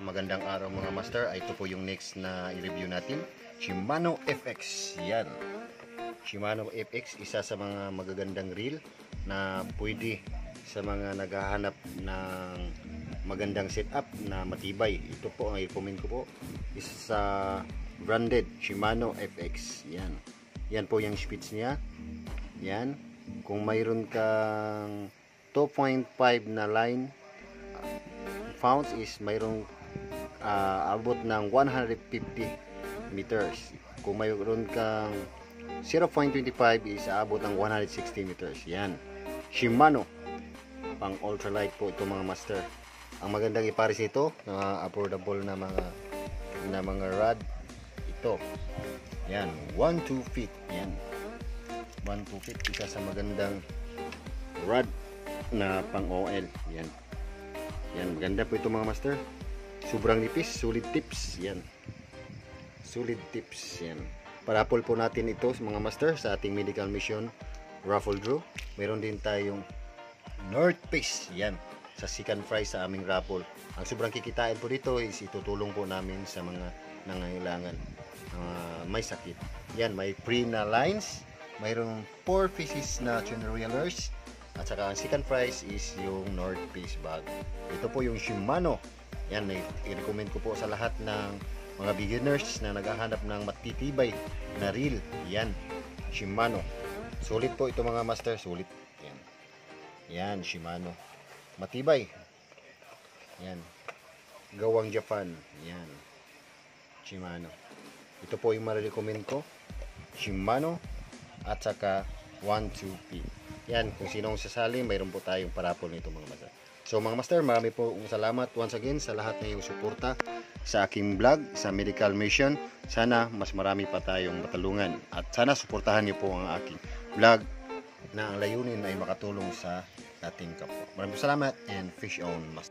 Magandang araw mga master. Ito po yung next na i-review natin. Shimano FX. Yan. Shimano FX, isa sa mga magagandang reel na pwede sa mga naghahanap ng magandang setup na matibay. Ito po ang i-recommend ko po. Isa sa branded Shimano FX. Yan. Yan po yung speeds niya. Yan. Kung mayroon kang 2.5 na line founds is mayroong abot ng 150 meters. Kung mayroon kang 0.25 is abot ng 160 meters. Yan. Shimano. Pang ultralight po ito mga master. Ang magandang ipares ito, affordable na mga rod ito. Yan, 1-2 feet. Yan. 1-2 feet, isa sa magandang rod na pang OL. Yan. Yan, maganda po ito mga master. Sobrang nipis, solid tips. Yan. Solid tips. Yan. Paraffle po natin ito mga master sa ating medical mission raffle draw. Meron din tayong North Face. Yan. Sa second prize sa aming raffle. Ang sobrang kikitain po dito is itutulong po namin sa mga nangangailangan. May sakit. Yan, may free na lines. Mayroong 4 pieces na tuner reelers. At saka ang second prize is yung North Face bag. Ito po yung Shimano. Yan, i-recommend ko po sa lahat ng mga beginners na naghahanap ng matitibay na reel. Yan, Shimano. Sulit po ito mga master, sulit. Yan. Yan, Shimano. Matibay. Yan. Gawang Japan. Yan. Shimano. Ito po yung marirecommend ko. Shimano at saka 1-2P. Yan, kung sinong sasali, mayroon po tayong parapol nito mga master. So mga master, marami po salamat once again sa lahat na yung suporta sa aking vlog, sa medical mission. Sana mas marami pa tayong matulungan. At sana suportahan niyo po ang aking vlog na ang layunin ay makatulong sa ating kapwa. Maraming salamat and fish on master.